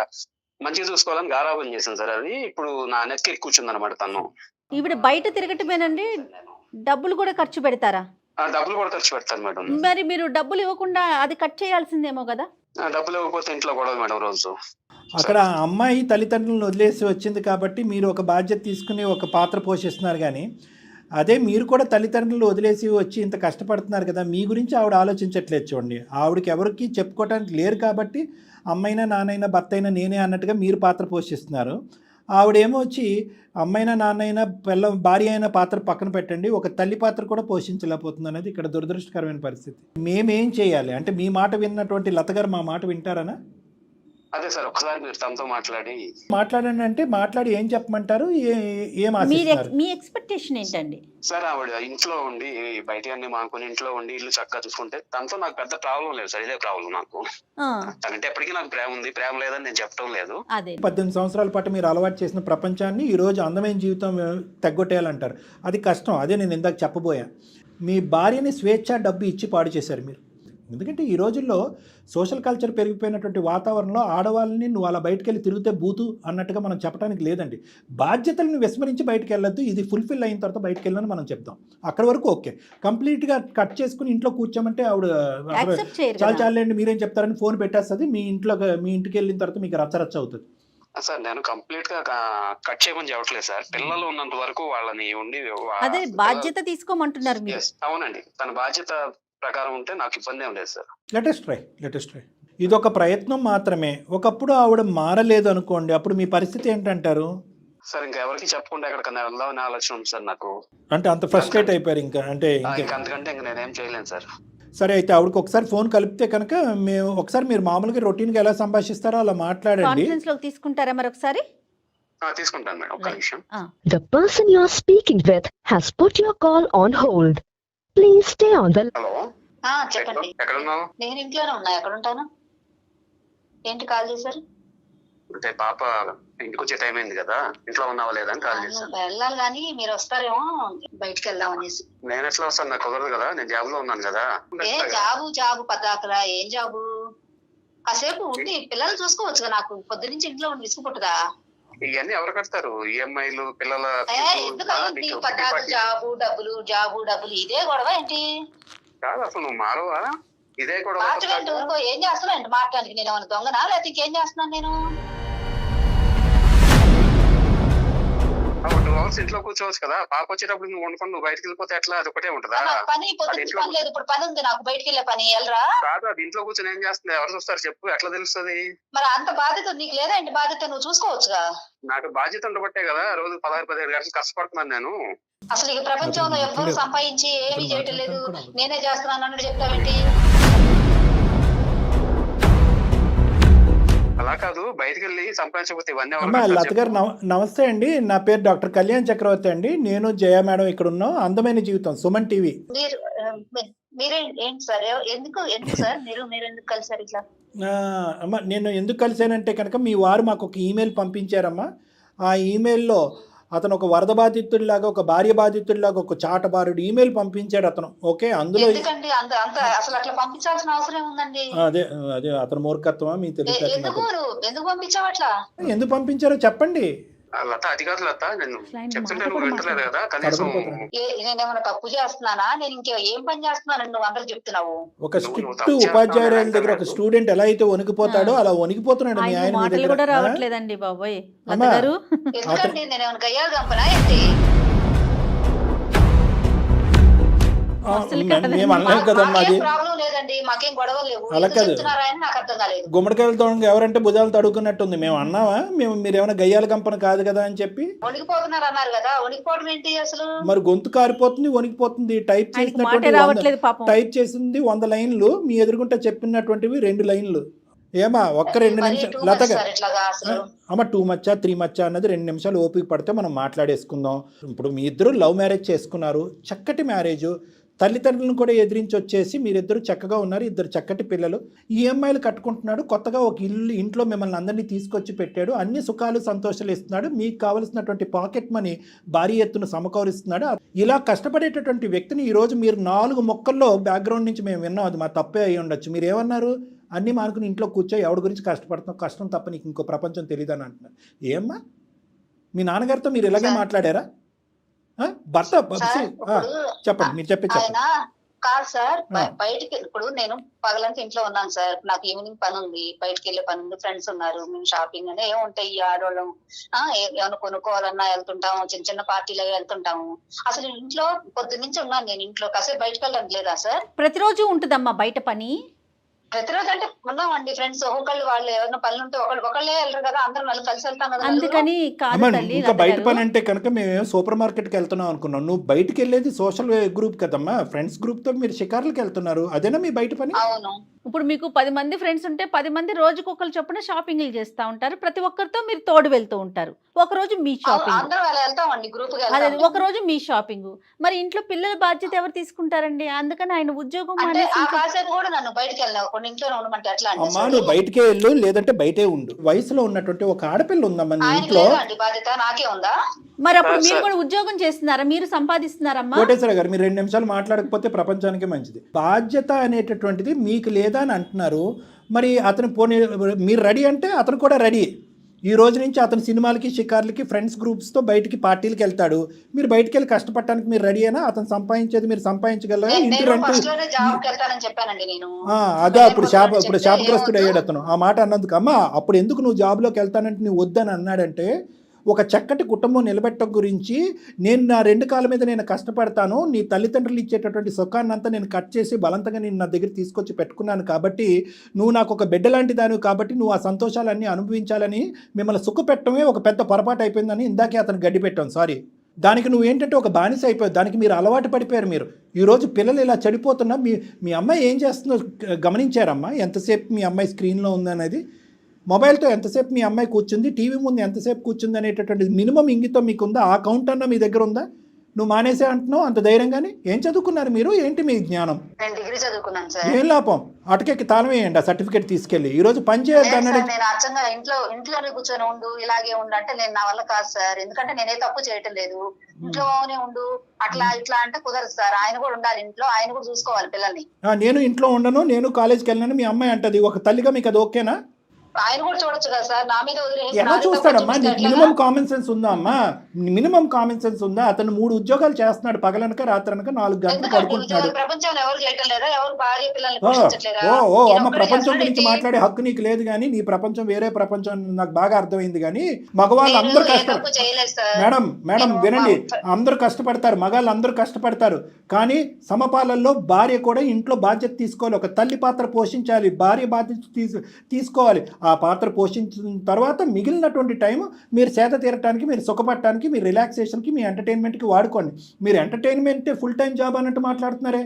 మంచిగా చూసుకోవాలని గారాబం చేసింది సార్. అది ఇప్పుడు నా నెత్తికి కూర్చుంది అనమాట. తను ఇప్పుడు బయట తిరగటమేనండి, డబ్బులు కూడా ఖర్చు పెడతారా? డబ్బులు కూడా ఖర్చు పెడతారు మేడం. మరి మీరు డబ్బులు ఇవ్వకుండా అది కట్ చేయాల్సిందేమో కదా? డబ్బులు ఇవ్వకపోతే ఇంట్లో గొడవ మేడం రోజు. అక్కడ అమ్మాయి తల్లిదండ్రులను వదిలేసి వచ్చింది కాబట్టి మీరు ఒక బాధ్యత తీసుకుని ఒక పాత్ర పోషిస్తున్నారు. కానీ అదే మీరు కూడా తల్లిదండ్రులు వదిలేసి వచ్చి ఇంత కష్టపడుతున్నారు కదా, మీ గురించి ఆవిడ ఆలోచించట్లేదు చూడండి. ఆవిడకి ఎవరికి చెప్పుకోవడానికి లేరు కాబట్టి అమ్మైనా నాన్నైనా భర్త అయినా నేనే అన్నట్టుగా మీరు పాత్ర పోషిస్తున్నారు. ఆవిడేమో వచ్చి అమ్మైనా నాన్నైనా భార్య అయినా పాత్ర పక్కన పెట్టండి, ఒక తల్లి పాత్ర కూడా పోషించలేకపోతుంది అనేది ఇక్కడ దురదృష్టకరమైన పరిస్థితి. మేమేం చేయాలి అంటే మీ మాట విన్నటువంటి లత గారు మా మాట వింటారనా? అదే సార్ ఒకసారి మీరు తనతో మాట్లాడండి అంటే మాట్లాడి ఏం చెప్పమంటారు, ఏం ఆశిస్తున్నారు? మీ ఎక్స్పెక్టేషన్ ఏంటండి? సార్ ఆవిడ ఇంట్లో ఉండి బయట అన్ని మానుకుని ఇంట్లో ఉండి ఇల్లు చక్కగా చూసుకుంటే తనతో నాకు పెద్ద ప్రాబ్లం లేదు సార్. ఇదే ప్రాబ్లం నాకు. తనంటే ఎప్పటికీ నాకు ప్రేమ ఉంది, ప్రేమ లేదని నేను చెప్పడం లేదు. 18 సంవత్సరాల పాటు మీరు అలవాటు చేసిన ప్రపంచాన్ని ఈరోజు అందమైన జీవితం తెగొట్టేయాలంటారు. అది కష్టం. అదే నేను ఇందాక చెప్పబోయా. మీ భార్యని స్వేచ్ఛ డబ్బు ఇచ్చి పాడు చేశారు మీరు. ఎందుకంటే ఈ రోజుల్లో సోషల్ కల్చర్ పెరిగిపోయినటువంటి వాతావరణంలో ఆడవాళ్ళని నువ్వు అలా బయటకు వెళ్ళి తిరిగితే బూతు అన్నట్టుగా మనం చెప్పడానికి లేదండి. బాధ్యతలను విస్మరించి బయటకు వెళ్ళొద్దు, ఇది ఫుల్ఫిల్ అయిన తర్వాత బయటకు వెళ్ళని మనం చెప్తాం. అక్కడి వరకు ఓకే. కంప్లీట్గా కట్ చేసుకుని ఇంట్లో కూర్చోమంటే ఆవిడ చాలా చాలండి మీరేం చెప్తారని ఫోన్ పెట్టేస్తుంది. మీ ఇంటికి వెళ్ళిన తర్వాత మీకు రచ్చరచ్చ అవుతుంది. సార్ నేను కంప్లీట్ గా కట్ చేయమని చెప్పట్లేదు సార్. పిల్లలు ఉన్నంత వరకు వాళ్ళని ఉండి అదే బాధ్యత తీసుకోమంటున్నారు మీరు. అవునండి, తన బాధ్యత ప్రకారం ఉంటే నాకు ఇబ్బంది ఏం లేదు సార్. Latest try. ఇది ఒక ప్రయత్నం మాత్రమే. ఒకప్పుడు ఆవిడ మారలేదు అనుకోండి, అప్పుడు మీ పరిస్థితి ఏంటంటారు? సార్ ఇంకా ఎవరికి చెప్పకుండా ఎక్కడికన్నా వెళ్దామని ఆలోచన ఉంది సార్ నాకు. అంటే అంత ఫ్రస్ట్రేట్ అయిపోయారు ఇంకా? అంటే అంతకంటే ఇంకా నేనేం చేయలేను సార్. సరే, అయితే ఆవిడకి ఒకసారి ఫోన్ కలిపితే కనుక ఒకసారి మీరు మామూలుగా రొటీన్గా ఎలా సంభాషిస్తారో అలా మాట్లాడండి. తీసుకుంటారా మరొకసారి? తీసుకుంటాను మేడం, ఒక్క నిమిషం. The person you are speaking with has put your call on hold. Please stay on the. Hello, చెప్పండి. ఎక్కడ ఉన్నావు? నేను ఇంట్లోనే ఉన్నా. ఎక్కడ ఉంటాను? ఏంటి కాల్ చేశారు? అంటే పాప ఇంటికి వచ్చే టైం అయింది కదా, ఇంట్లో ఉన్నావా లేదా అని కాల్ చేశాను. వెళ్ళాలి కానీ మీరు వస్తారేమో బయటకు వెళ్దాం అనేసి. నేను ఎట్లా వస్తాను, నాకు కుదరదు కదా, నేను జాబ్ లో ఉన్నాను కదా. ఏ జాబు పద్దాకరా? ఏం జాబు? కాసేపు ఉండి పిల్లలు చూసుకోవచ్చు. నాకు పొద్దు నుంచి ఇంట్లో ఉండి విసుగుపుట్టుదా? ఇవన్నీ ఎవరు కడతారు? ఈఎంఐలు, పిల్లల జాబు డబ్బులు ఇదే గొడవ ఏంటి? కాదు, అసలు నువ్వు మారవా? ఇదే గొడవ. ఏం చేస్తున్నావు ఏంటి మాట్లాడానికి? నేను ఏమైనా దొంగనా లేకపోతే ఇంకేం చేస్తున్నాను నేను? 2 hours ఇంట్లో కూర్చోవచ్చు కదా. పాప వచ్చేటప్పుడు నువ్వు వండుకొని నువ్వు బయటకు వెళ్ళిపోతే ఎట్లా? అది ఒకటే ఉంటుందా? పని పని లేదు. ఇప్పుడు పని ఉంది నాకు, బయటకు వెళ్ళే పని. వెళ్ళరా? కాదు, అది ఇంట్లో కూర్చొని ఏం చేస్తుంది? ఎవరు చూస్తారు చెప్పు? ఎట్లా తెలుస్తుంది? మరి అంత బాధ్యత నీకు లేదా ఏంటి? బాధ్యత నువ్వు చూసుకోవచ్చుగా. నాకు బాధ్యత ఉండబట్టే కదా రోజు 16-17 గంటలు కష్టపడుతున్నాను నేను. అసలు ఈ ప్రపంచంలో ఎవరు సంపాదించి ఏమీ చేయటం లేదు, నేనే చేస్తున్నాను అన్నట్టు చెప్తావేంటి? అలా కాదు, బయటకు వెళ్ళి సంపాదించకపోతే ఇవన్నీ. లత గారు నమస్తే అండి. నా పేరు డాక్టర్ కళ్యాణ్ చక్రవర్తి అండి. నేను జయ మేడం ఇక్కడ ఉన్నాం. అందమైన జీవితం, సుమన్ టీవీ. మీరేంటి సార్? ఎందుకు సార్ మీరు ఎందుకు కలిసారు ఇట్లా? అమ్మ, నేను ఎందుకు కలిసానంటే కనుక మీ వారు మాకు ఒక ఈమెయిల్ పంపించారమ్మా. ఆ ఈమెయిల్లో అతను ఒక వరద బాధితుడిలాగా, ఒక భార్య బాధితుడిలాగా, ఒక చాటబారుడు ఈమెయిల్ పంపించాడు అతను. ఓకే, అందులో అసలు అట్లా పంపించాల్సిన అవసరం ఉందండి. అదే అతను మూర్ఖత్వమా మీకు తెలియదు? ఎందుకు పంపించావు అట్లా? ఎందుకు పంపించారో చెప్పండి. లత, అది కాదు లత, నేను చెప్తుంటే నువ్వు వింటలేదు కదా. కనీసం నేనేమైనా తప్పు చేస్తున్నానా? నేను ఇంకా ఏం పని చేస్తున్నానని నువ్వు అందరు చెప్తున్నావు. ఒక స్ట్రిక్ట్ ఉపాధ్యాయురాల దగ్గర ఒక స్టూడెంట్ ఎలా అయితే వణికిపోతాడో అలా వణికిపోతున్నాడు మీ ఆయన. మాటలు కూడా రావట్లేదండి బాబోయ్. ఎందుకంటే నేనేమైనా గయ్యాలు కంపనా ఏంటి? ప్రాబ్లం లేదండి, మాకేం గొడవలు లేవు. అలా కాదు, నాకు అర్థం కాలేదు. గుమ్మడికాయలతో ఎవరంటే భుజాలు తడుకున్నట్టుంది. మేము అన్నావా? మీరు ఏమైనా గయ్యాల కంపన కాదు కదా అని చెప్పి వణికిపోతున్నారు అన్నారు కదా. వణికిపోవడం ఏంటి అసలు? మరి గొంతు కారిపోతుంది, వణికిపోతుంది. టైప్ చేసింది 100 లైన్లు, మీ ఎదురుగుంటే చెప్పినటువంటివి 2 లైన్లు. ఏమా ఒక్క 2 నిమిషాలు లత అమ్మ, 2 మచ్చా 3 మచ్చా అన్నది 2 నిమిషాలు ఓపిక పడితే మనం మాట్లాడేసుకుందాం. ఇప్పుడు మీ ఇద్దరు లవ్ మ్యారేజ్ చేసుకున్నారు, చక్కటి మ్యారేజ్. తల్లిదండ్రులను కూడా ఎదిరించి వచ్చేసి మీరిద్దరు చక్కగా ఉన్నారు, 2 చక్కటి పిల్లలు. ఈఎంఐలు కట్టుకుంటున్నాడు, కొత్తగా ఒక ఇంట్లో మిమ్మల్ని అందరినీ తీసుకొచ్చి పెట్టాడు, అన్ని సుఖాలు సంతోషాలు ఇస్తున్నాడు, మీకు కావలసినటువంటి పాకెట్ మనీ భారీ ఎత్తున సమకూరుస్తున్నాడు. ఇలా కష్టపడేటటువంటి వ్యక్తిని ఈరోజు మీరు 4 మొక్కల్లో బ్యాక్గ్రౌండ్ నుంచి మేము విన్నాం, అది మా తప్పే అయి ఉండొచ్చు. మీరు ఏమన్నారు? అన్నీ మానుకుని ఇంట్లో కూర్చో, ఎవడి గురించి కష్టపడుతున్నావు, కష్టం తప్ప నీకు ఇంకో ప్రపంచం తెలియదు అని అంటున్నారు. ఏమ్మా, మీ నాన్నగారితో మీరు ఇలాగే మాట్లాడారా? భర్త చెప్పండి, మీరు చెప్పండి. కాదు సార్, ఆ. బయటికి ఇప్పుడు నేను పగలంతా ఇంట్లో ఉన్నాను సార్, నాకు ఈవినింగ్ పని ఉంది, బయటికి వెళ్ళే పని ఉంది, ఫ్రెండ్స్ ఉన్నారు, మేము షాపింగ్ అని ఏముంటాయి ఈ ఆడవాళ్ళం, ఏమైనా కొనుక్కోవాలన్నా వెళ్తుంటాము, చిన్న చిన్న పార్టీలు వెళ్తుంటాము. అసలు ఇంట్లో పొద్దున్నుంచి ఉన్నాను నేను ఇంట్లో, కాసేపు బయటకు వెళ్ళడం లేదా సార్? ప్రతిరోజు ఉంటుందమ్మా బయట పని? ప్రతిరోజు అంటే ఉన్నామండి ఫ్రెండ్స్, ఒకళ్ళు వాళ్ళు ఏమైనా పనులు ఉంటే ఒకళ్ళే వెళ్ళరు కదా, అందరం వాళ్ళు కలిసి వెళ్తాం కదా. అందుకని కాదు అమ్మ, తల్లి, ఇంకా బయట లత పని గారు. అంటే కనుక మేము సూపర్ మార్కెట్కి వెళ్తున్నాం అనుకున్నాం. నువ్వు బయటికి వెళ్ళేది సోషల్ గ్రూప్ కదమ్మా, ఫ్రెండ్స్ గ్రూప్తో మీరు షికార్లకు వెళ్తున్నారు. అదేనా మీ బయట పని? అవును. ఇప్పుడు మీకు 10 మంది ఫ్రెండ్స్ ఉంటే 10 మంది రోజుకొకరు చొప్పున షాపింగ్లు చేస్తూ ఉంటారు, ప్రతి ఒక్కరితో మీరు తోడు వెళ్తూ ఉంటారు. ఒక రోజు మీ షాపింగ్, అందరం అలా వెళ్తామండి, గ్రూప్ గా అదే వెళ్తాం. ఒక రోజు మీ షాపింగ్. మరి ఇంట్లో పిల్లల బాధ్యత ఎవరు తీసుకుంటారండి? అందుకని ఆయన ఉద్యోగం అంటే మానేసి ఆ ఇంకా- కాసేపు కూడా నన్ను బయటకు వెళ్ళినా కొన్ని ఇంట్లోనే ఉండమంటే ఎట్లా అండి? అమ్మా, నువ్వు బయటికే వెళ్ళు, లేదంటే బయటే ఉండు. వయసులో ఉన్నటువంటి ఒక ఆడపిల్ల ఉందమ్మా నీ ఆయనకి ఇంట్లో. లేదా అండి బాధ్యత, నాకే ఉందా? మరి అప్పుడు మీరు సార్. కూడా ఉద్యోగం చేస్తున్నారా? మీరు సంపాదిస్తున్నారమ్మా? కోటేశ్వర గారు, మీరు 2 నిమిషాలు మాట్లాడకపోతే ప్రపంచానికే మంచిది. బాధ్యత అనేటటువంటిది మీకు లేదా అని అంటున్నారు. మరి అతను పోనీ మీరు రెడీ అంటే అతను కూడా రెడీ. ఈ రోజు నుంచి అతను సినిమాలకి, షికార్లకి, ఫ్రెండ్స్ గ్రూప్స్తో బయటికి పార్టీలకి వెళ్తాడు. మీరు బయటికి వెళ్ళి కష్టపడటానికి మీరు రెడీ అయినా? అతను సంపాదించేది మీరు సంపాదించగలరా? ఇంటి నేను రెంట్. ఫస్ట్ లోనే జాబ్ కి వెళ్తానని చెప్పానండి నేను. అదే ఇప్పుడు చెప్తే శాపగ్రస్తుడు ఏమవుతుంది? అయ్యాడు అతను. ఆ మాట అన్నందుకు అమ్మా, అప్పుడు ఎందుకు నువ్వు జాబ్లోకి వెళ్తానంటే నువ్వు వద్దని అన్నాడంటే, ఒక చక్కటి కుటుంబం నిలబెట్టడం గురించి నేను నా 2 కాళ్ళ మీద నేను కష్టపడతాను, నీ తల్లిదండ్రులు ఇచ్చేటటువంటి సుఖాన్ని అంతా నేను కట్ చేసి బలంతంగా నేను నా దగ్గర తీసుకొచ్చి పెట్టుకున్నాను కాబట్టి, నువ్వు నాకు ఒక బిడ్డ లాంటి దానివి కాబట్టి నువ్వు ఆ సంతోషాలన్నీ అనుభవించాలని మిమ్మల్ని సుఖపెట్టడమే ఒక పెద్ద పొరపాటు అయిపోయిందని ఇందాకే అతను గడ్డి పెట్టాను. సారీ. దానికి నువ్వు ఏంటంటే ఒక బానిస అయిపోయావు, దానికి మీరు అలవాటు పడిపోయారు. మీరు ఈరోజు పిల్లలు ఇలా చెడిపోతున్నా మీ అమ్మాయి ఏం చేస్తుందో గమనించారమ్మా? ఎంతసేపు మీ అమ్మాయి స్క్రీన్లో ఉందనేది, మొబైల్తో ఎంతసేపు మీ అమ్మాయి కూర్చుంది, టీవీ ముందు ఎంతసేపు కూర్చుంది అనేటటువంటి మినిమం ఇంగితం మీకుందా? ఆ కౌంట్ అన్న మీ దగ్గర ఉందా? నువ్వు మానేసే అంటున్నావు అంత ధైర్యంగానే. ఏం చదువుకున్నారు మీరు? ఏంటి మీ జ్ఞానం? నేను డిగ్రీ చదువుకున్నాను సార్. ఏం లాభం? అటకెక్కి తాళం వేయండి ఆ సర్టిఫికేట్ తీసుకెళ్ళి. ఈరోజు పని చేయొద్దు లేదు అన్నాడు. సార్, నేను అచ్చంగా ఇంట్లోనే కూర్చొని ఉండు, ఇలాగే ఉండు అంటే నేను నా వల్ల కాదు సార్. ఎందుకంటే నేనే తప్పు చేయటం లేదు. ఇంట్లోనే ఉండు అట్లా ఇట్లా అంటే కుదరదు సార్. ఆయన కూడా ఉండాలి ఇంట్లో, ఆయన కూడా చూసుకోవాలి పిల్లల్ని. నేను ఇంట్లో ఉండను, నేను కాలేజ్కి వెళ్ళను మీ అమ్మాయి అంటది. ఒక తల్లిగా మీకు అది ఓకేనా? ఆయన కూడా చూడొచ్చు కదా సార్, నా మీద వదిలేసి ఎలా నాది తప్పు చూస్తాడమ్మా? చూపిస్తే నీకు ఎట్లాగా? మినిమం కామన్ సెన్స్ ఉందా అమ్మా? మినిమం కామన్ సెన్స్ ఉందా? అతను 3 ఉద్యోగాలు చేస్తున్నాడు, పగలనక రాత్రనక 4 గంటలు ఎందుకండి పడుకుంటున్నాడు. ఉద్యోగం ప్రపంచంలో ఎవరు చేయటం లేదా? ఎవరు భార్య పిల్లల్ని ఓ పోషించట్లేదా? ఓ ఓ నేను అమ్మ, ఒక్కడే ప్రపంచం చేస్తాను గురించి ఏంటి? మాట్లాడే హక్కు నీకు లేదు. కానీ నీ ప్రపంచం వేరే ప్రపంచం నాకు బాగా అర్థమైంది. కానీ మగవాళ్ళు నేను అందరూ ఏ తప్పు కష్టపడతారు చేయలేదు సార్. మేడం. నేను వినండి, మా- అందరూ కష్టపడతారు, మగాళ్ళు అందరూ కష్టపడతారు. కానీ సమపాలల్లో భార్య కూడా ఇంట్లో బాధ్యత తీసుకోవాలి. ఒక తల్లి పాత్ర పోషించాలి, భార్య బాధ్యత తీసుకోవాలి. ఆ పాత్ర పోషించిన తర్వాత మిగిలినటువంటి టైం మీరు సేద తీరటానికి, మీరు సుఖపడటానికి, మీ రిలాక్సేషన్కి, మీ ఎంటర్టైన్మెంట్కి వాడుకోండి. మీరు ఎంటర్టైన్మెంట్ ఫుల్ టైం జాబ్ అన్నట్టు మాట్లాడుతున్నారే.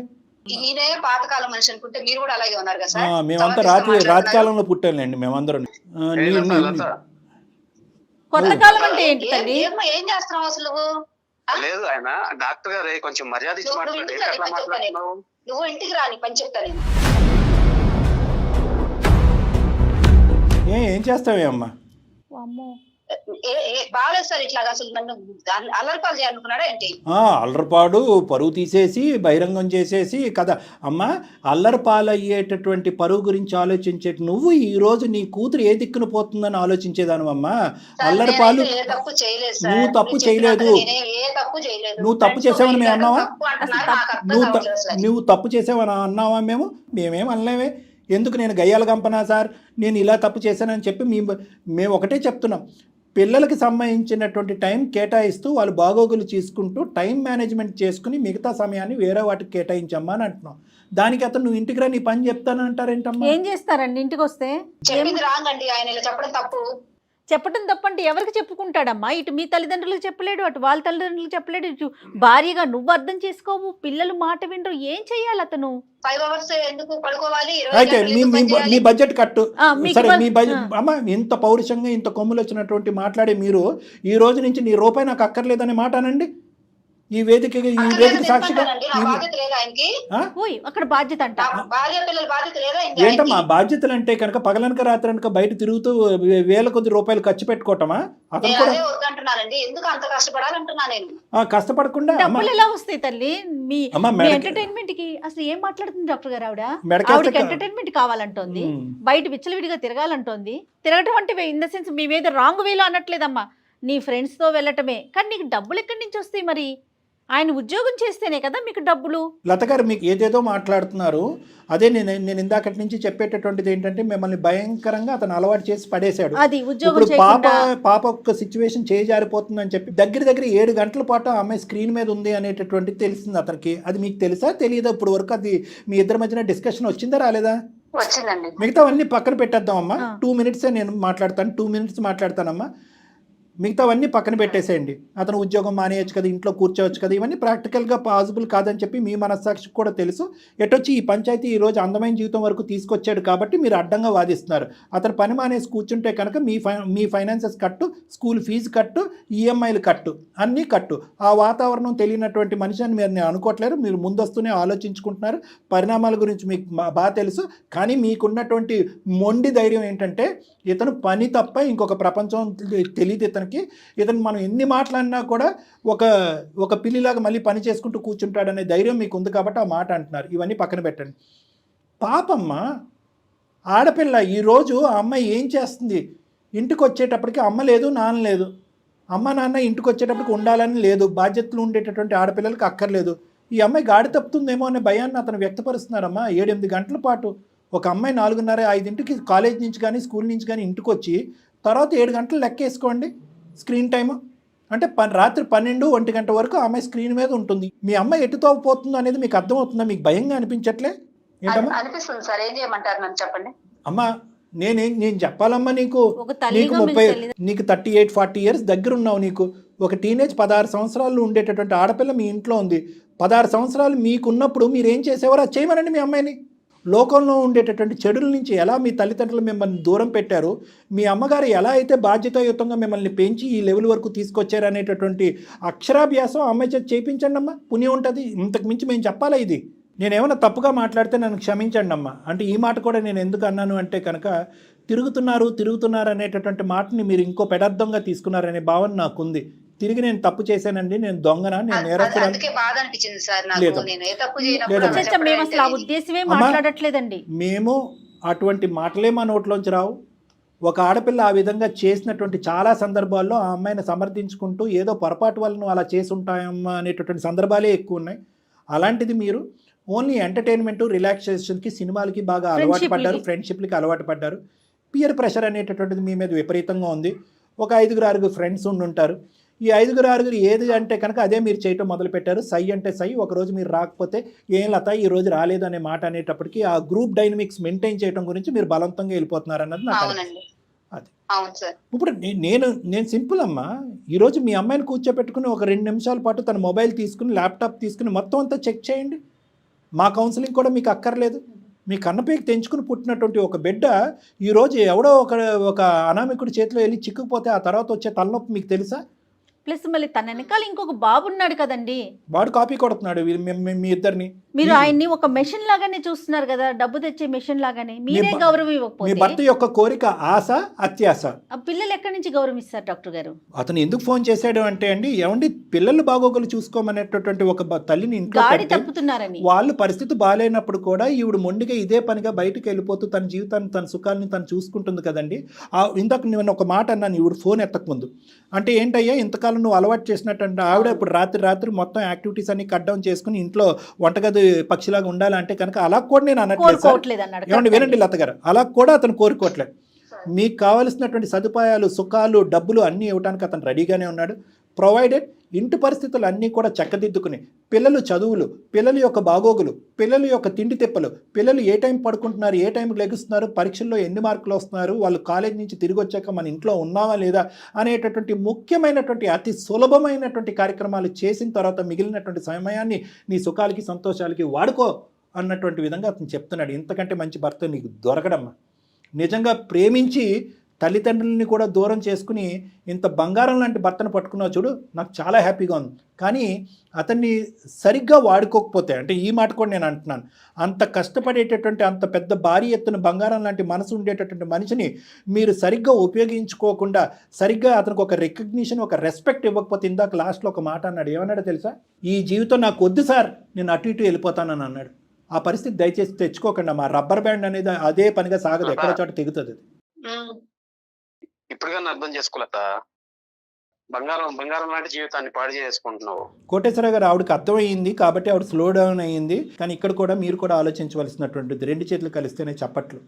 ఈయనే పాతకాలం మనిషి అనుకుంటే మీరు కూడా అలాగే ఉన్నారు కదా సార్. మేమంతా రాజకాలంలో పుట్టాలండి మేమందరం. కొత్త కాలం అంటే ఏంటి తల్లి? ఏం చేస్తున్నావు అసలు నువ్వు? లేదు, ఆయన డాక్టర్ గారే కొంచెం మర్యాద ఇచ్చి నువ్వు మాట్లాడండి. ఇంటికి ఏంటి రాని అట్లా పని చెప్తా నేను. మాట్లాడుతున్నావు? నువ్వు ఇంటికి రాని పని చెప్తా నేను. ఏం చేస్తావే అమ్మా? అమ్మో, బాగాలేదు సార్ ఇట్లాగా. అసలు నన్ను అల్లరిపాలు చేయాలనుకున్నాడా ఏంటి? అల్లరిపాడు పరువు తీసేసి బహిరంగం చేసేసి కదా అమ్మా. అల్లరిపాలయ్యేటటువంటి పరువు గురించి ఆలోచించే నువ్వు ఈ రోజు నీ కూతురు ఏ దిక్కున పోతుందని ఆలోచించేదాను అమ్మా. అల్లరిపాలు ఏ తప్పు చేయలేదు సార్. నువ్వు తప్పు మీరు చేయలేదు. చెప్పినట్టు నేనే ఏ తప్పు చేయలేదు. నువ్వు తప్పు ఫ్రెండ్స్ చేసావని మేము అన్నావా? తప్పు అంటున్నారు, నాకు అర్థం నువ్వు కావట్లేదు అసలు. నువ్వు తప్పు చేసావని అన్నావా? మేమేం అనలేమే. ఎందుకు నేను గయ్యాల గంపనా సార్, నేను ఇలా తప్పు చేశానని చెప్పి మేము ఒకటే చెప్తున్నాం. పిల్లలకి సంబంధించినటువంటి టైం కేటాయిస్తూ వాళ్ళు బాగోగులు తీసుకుంటూ టైం మేనేజ్మెంట్ చేసుకుని మిగతా సమయాన్ని వేరే వాటికి కేటాయించమ్మా అని అంటున్నాం. దానికి అతను నువ్వు ఇంటికి రా నీ పని చెప్తానంటారేంటమ్మా? ఏం చేస్తారండి ఇంటికి వస్తే? చెప్పింది రాంగ్ అండి, ఆయన ఇలా చెప్పడం తప్పు. చెప్పడం తప్పంటే ఎవరికి చెప్పుకుంటాడమ్మా? ఇటు మీ తల్లిదండ్రులకు చెప్పలేడు, అటు వాళ్ళ తల్లిదండ్రులకు చెప్పలేడు, ఇటు భార్యగా నువ్వు అర్థం చేసుకోవు, పిల్లలు మాట వినరు. ఏం చెయ్యాలి అతను? 5 hours ఎందుకు పడుకోవాలి? 20 అయితే గంటలు ఎందుకు పని చేయాలి? మీ బడ్జెట్ కట్టు. మీకు సరే, మీ ఇవ్వాలి. బడ్జెట్ అమ్మ, ఇంత పౌరుషంగా ఇంత కొమ్ములు వచ్చినటువంటి మాట్లాడే మీరు ఈ రోజు నుంచి నీ రూపాయి నాకు అక్కర్లేదనే మాట అనండి. ఈ వేదిక సాక్షిగా. నా బాధ్యత లేదా ఆయనకి? ఓయ్, అక్కడ బాధ్యత అంట. నా భార్య పిల్లల బాధ్యత లేదా ఆయనకి? ఏంటమ్మా బాధ్యతలు అంటే కనుక పగలనక రాత్రనక బయట తిరుగుతూ వేల కొద్ది రూపాయలు ఖర్చు పెట్టుకోవటమా? అతను నేను కూడా అదే వద్దంటున్నానండి. ఎందుకు అంత కష్టపడాలంటున్నా నేను? కష్టపడకుండా అమ్మ డబ్బులు ఎలా వస్తాయి తల్లి? మీ అమ్మ, ఎంటర్టైన్మెంట్ కి అసలు ఏం మాట్లాడుతుంది డాక్టర్ గారు? మెడకేస్తే ఆవిడకి ఎంటర్టైన్మెంట్ కావాలంటోంది, బయట విచ్చలవిడిగా తిరగాలంటోంది. తిరగటం అంటే ఇన్ ద సెన్స్ మీ మీద రాంగ్ వేలో అనట్లేదమ్మా, నీ ఫ్రెండ్స్ తో వెళ్ళటమే. కానీ నీకు డబ్బులు ఎక్కడి నుంచి వస్తాయి మరి? ఆయన ఉద్యోగం చేస్తేనే కదా మీకు డబ్బులు. లత గారు మీకు ఏదేదో మాట్లాడుతున్నారు. అదే నేను ఇందాకటి నుంచి చెప్పేటటువంటిది ఏంటంటే మిమ్మల్ని భయంకరంగా అతను అలవాటు చేసి పడేశాడు. అది ఉద్యోగం ఇప్పుడు చేయకుండా పాప ఒక్క సిచ్యువేషన్ చేజారిపోతుందని చెప్పి దగ్గర 7 గంటల పాటు ఆ అమ్మాయి స్క్రీన్ మీద ఉంది అనేటటువంటిది తెలిసింది అతనికి. అది మీకు తెలుసా తెలియదా? ఇప్పుడు వరకు అది మీ ఇద్దరి మధ్యన డిస్కషన్ వచ్చిందా రాలేదా? వచ్చిందండి. మిగతావన్నీ పక్కన పెట్టేద్దామమ్మా. ఆ. 2 మినిట్సే నేను మాట్లాడతాను. 2 మినిట్స్ మాట్లాడతానమ్మా. మిగతావన్నీ పక్కన పెట్టేసేయండి. అతను ఉద్యోగం మానేయచ్చు కదా, ఇంట్లో కూర్చోవచ్చు కదా, ఇవన్నీ ప్రాక్టికల్గా పాసిబుల్ కాదని చెప్పి మీ మనస్సాక్షికి కూడా తెలుసు. ఎటొచ్చి ఈ పంచాయతీ ఈరోజు అందమైన జీవితం వరకు తీసుకొచ్చాడు కాబట్టి మీరు అడ్డంగా వాదిస్తున్నారు. అతను పని మానేసి కూర్చుంటే కనుక మీ ఫైనాన్సెస్ కట్టు, స్కూల్ ఫీజు కట్టు, ఈఎంఐలు కట్టు, అన్నీ కట్టు. ఆ వాతావరణం తెలియనటువంటి మనిషి అని మీరు నేను అనుకోవట్లేరు. మీరు ముందొస్తూనే ఆలోచించుకుంటున్నారు. పరిణామాల గురించి మీకు బాగా తెలుసు. కానీ మీకున్నటువంటి మొండి ధైర్యం ఏంటంటే ఇతను పని తప్ప ఇంకొక ప్రపంచం తెలియదు ఇతనికి. ఇతను మనం ఎన్ని మాట్లాడినా కూడా ఒక పిల్లిలాగా మళ్ళీ పని చేసుకుంటూ కూర్చుంటాడనే ధైర్యం మీకు ఉంది కాబట్టి ఆ మాట అంటున్నారు. ఇవన్నీ పక్కన పెట్టండి. పాపమ్మ ఆడపిల్ల ఈరోజు ఆ అమ్మాయి ఏం చేస్తుంది? ఇంటికి వచ్చేటప్పటికి అమ్మ లేదు, నాన్న లేదు. అమ్మ నాన్న ఇంటికి వచ్చేటప్పటికి ఉండాలని లేదు. బాధ్యతలు ఉండేటటువంటి ఆడపిల్లలకి అక్కర్లేదు. ఈ అమ్మాయి గాడి తప్పుతుందేమో అనే భయాన్ని అతను వ్యక్తపరుస్తున్నారమ్మా. 7-8 గంటల పాటు ఒక అమ్మాయి 4:30-5 కాలేజ్ నుంచి కానీ స్కూల్ నుంచి కానీ ఇంటికి వచ్చి తర్వాత 7 గంటలు లెక్కేసుకోండి స్క్రీన్ టైము. అంటే రాత్రి 12-1 గంట వరకు అమ్మాయి స్క్రీన్ మీద ఉంటుంది. మీ అమ్మాయి ఎటు తోకపోతుందో అనేది మీకు అర్థమవుతుందా? మీకు భయంగా అనిపించట్లే? ఏంటమ్మా అనిపిస్తుంది సార్. ఏం చేయమంటారు నన్ను చెప్పండి. అమ్మా నేను చెప్పాలమ్మా నీకు. ఒక తల్లిగా మీకు 30 తెలీదా? నీకు 38-40 ఇయర్స్ దగ్గర ఉన్నావు. నీకు ఒక టీనేజ్ 16 సంవత్సరాలు ఉండేటటువంటి ఆడపిల్ల మీ ఇంట్లో ఉంది. 16 సంవత్సరాలు మీకున్నప్పుడు మీరు ఏం చేసేవారు? అది చేయమనండి మీ అమ్మాయిని. లోకంలో ఉండేటటువంటి చెడుల నుంచి ఎలా మీ తల్లిదండ్రులు మిమ్మల్ని దూరం పెట్టారు, మీ అమ్మగారు ఎలా అయితే బాధ్యతాయుతంగా మిమ్మల్ని పెంచి ఈ లెవెల్ వరకు తీసుకొచ్చారు అనేటటువంటి అక్షరాభ్యాసం అమ్మాయి చేత చేయించండి అమ్మా. పుణ్యం ఉంటుంది. ఇంతకు మించి మేము చెప్పాలా? ఇది నేనేమైనా తప్పుగా మాట్లాడితే నన్ను క్షమించండి అమ్మా. అంటే ఈ మాట కూడా నేను ఎందుకు అన్నాను అంటే కనుక తిరుగుతున్నారు అనేటటువంటి మాటని మీరు ఇంకో పెడార్థంగా తీసుకున్నారనే భావన నాకుంది. తిరిగి నేను తప్పు చేశానండి, నేను దొంగనా, నేను నేరస్తురాలు. అందుకే బాధ అనిపించింది సార్ నాకు. లేదు. నేను ఏ తప్పు లేదు. చేయనప్పుడు మేము అసలు ఆ ఉద్దేశమే మాట్లాడట్లేదండి. మేము అటువంటి మాటలే మా నోట్లోంచి రావు. ఒక ఆడపిల్ల ఆ విధంగా చేసినటువంటి చాలా సందర్భాల్లో ఆ అమ్మాయిని సమర్థించుకుంటూ ఏదో పొరపాటు వల్ల నువ్వు అలా చేసి ఉంటాయమ్మా అనేటటువంటి సందర్భాలే ఎక్కువ ఉన్నాయి. అలాంటిది మీరు ఓన్లీ ఎంటర్టైన్మెంట్, రిలాక్సేషన్కి, సినిమాలకి బాగా అలవాటు పడ్డారు, ఫ్రెండ్షిప్లకి అలవాటు పడ్డారు. పియర్ ప్రెషర్ అనేటటువంటిది మీ మీద విపరీతంగా ఉంది. ఒక 5-6 ఫ్రెండ్స్ ఉండుంటారు. ఈ 5-6 ఏది అంటే కనుక అదే మీరు చేయటం మొదలుపెట్టారు. సై అంటే సై. ఒకరోజు మీరు రాకపోతే ఏం లత ఈ రోజు రాలేదు అనే మాట అనేటప్పటికీ ఆ గ్రూప్ డైనమిక్స్ మెయింటైన్ చేయడం గురించి మీరు బలవంతంగా వెళ్ళిపోతున్నారు అన్నది నాకు అవునండి. అది. అవును సార్. ఇప్పుడు నేను సింపుల్ అమ్మా. ఈరోజు మీ అమ్మాయిని కూర్చోపెట్టుకుని ఒక 2 నిమిషాల పాటు తన మొబైల్ తీసుకుని, ల్యాప్టాప్ తీసుకుని మొత్తం అంతా చెక్ చేయండి. మా కౌన్సిలింగ్ కూడా మీకు అక్కర్లేదు. మీ కన్నపైకి తెంచుకుని పుట్టినటువంటి ఒక బిడ్డ ఈరోజు ఎవడో ఒక అనామికుడి చేతిలో వెళ్ళి చిక్కుకుపోతే ఆ తర్వాత వచ్చే తలనొప్పి మీకు తెలుసా? ప్లస్ మళ్ళీ తన వెనకాల ఇంకొక బాబు ఉన్నాడు కదండి. వాడు కాపీ కొడుతున్నాడు మీ ఇద్దరిని. మీరు ఆయన్ని ఒక మెషిన్ లాగానే చూస్తున్నారు కదా, డబ్బు తెచ్చే మెషిన్ లాగానే. మీరే గౌరవం మీ ఇవ్వకపోతే భర్త యొక్క కోరిక ఆశ, అత్యాశ. ఆ పిల్లలు ఎక్కడి నుంచి గౌరవం ఇస్తారు డాక్టర్ గారు? అతను ఎందుకు ఫోన్ చేశాడు అంటే అండి, ఏమండి పిల్లలు బాగోగులు చూసుకోమనేటటువంటి ఒక తల్లిని ఇంట్లో గాడి పెడితే తప్పుతున్నారని. వాళ్ళు పరిస్థితి బాగాలేనప్పుడు కూడా ఈవిడ మొండిగా ఇదే పనిగా బయటకు వెళ్ళిపోతూ తన జీవితాన్ని, తన సుఖాన్ని తను చూసుకుంటుంది కదండి. ఇందాక నేను ఒక మాట అన్నాను ఈవిడ ఫోన్ ఎత్తకముందు. అంటే ఏంటయ్యా ఇంతకాలం నువ్వు అలవాటు చేసినట్టు ఆవిడ ఇప్పుడు రాత్రి మొత్తం యాక్టివిటీస్ అన్ని కట్ డౌన్ చేసుకుని ఇంట్లో వంటగది పక్షిలాగా ఉండాలంటే కనుక అలా కూడా నేను కోరుకోవట్లేదు అన్నాడు. ఏమండి వినండి లత గారు, అలా కూడా అతను కోరుకోవట్లేదు. మీకు కావలసినటువంటి సదుపాయాలు, సుఖాలు, డబ్బులు అన్నీ ఇవ్వడానికి అతను రెడీగానే ఉన్నాడు. ప్రొవైడెడ్ ఇంటి పరిస్థితులు అన్నీ కూడా చక్కదిద్దుకుని, పిల్లలు చదువులు, పిల్లల యొక్క బాగోగులు, పిల్లల యొక్క తిండి తిప్పలు, పిల్లలు ఏ టైం పడుకుంటున్నారు, ఏ టైంకి లెగుస్తున్నారు, పరీక్షల్లో ఎన్ని మార్కులు వస్తున్నారు, వాళ్ళు కాలేజ్ నుంచి తిరిగి వచ్చాక మన ఇంట్లో ఉన్నావా లేదా అనేటటువంటి ముఖ్యమైనటువంటి అతి సులభమైనటువంటి కార్యక్రమాలు చేసిన తర్వాత మిగిలినటువంటి సమయాన్ని నీ సుఖాలకి, సంతోషాలకి వాడుకో అన్నటువంటి విధంగా అతను చెప్తున్నాడు. ఇంతకంటే మంచి భర్త నీకు దొరకడమ్మా. నిజంగా ప్రేమించి తల్లిదండ్రులని కూడా దూరం చేసుకుని ఇంత బంగారం లాంటి భర్తను పట్టుకున్నావు చూడు, నాకు చాలా హ్యాపీగా ఉంది. కానీ అతన్ని సరిగ్గా వాడుకోకపోతే, అంటే ఈ మాట కూడా నేను అంటున్నాను, అంత కష్టపడేటటువంటి అంత పెద్ద భారీ ఎత్తున బంగారం లాంటి మనసు ఉండేటటువంటి మనిషిని మీరు సరిగ్గా ఉపయోగించుకోకుండా, సరిగ్గా అతనికి ఒక రికగ్నిషన్, ఒక రెస్పెక్ట్ ఇవ్వకపోతే, ఇందాక లాస్ట్లో ఒక మాట అన్నాడు. ఏమన్నాడో తెలుసా? ఈ జీవితం నాకు వద్దు సార్, నేను అటు ఇటు వెళ్ళిపోతానని అన్నాడు. ఆ పరిస్థితి దయచేసి తెచ్చుకోకుండా. మా రబ్బర్ బ్యాండ్ అనేది అదే పనిగా సాగదు, ఎక్కడో చోట తెగుతుంది. ఇప్పుడు కానీ అర్థం చేసుకోలేక బంగారం లాంటి జీవితాన్ని పాడు చేసుకుంటున్నావు. కోటేశ్వర గారు, ఆవిడకి అర్థమయ్యింది కాబట్టి ఆవిడ స్లో డౌన్ అయ్యింది. కానీ ఇక్కడ కూడా మీరు కూడా ఆలోచించవలసినటువంటిది, 2 చేతులు కలిస్తేనే చప్పట్లు.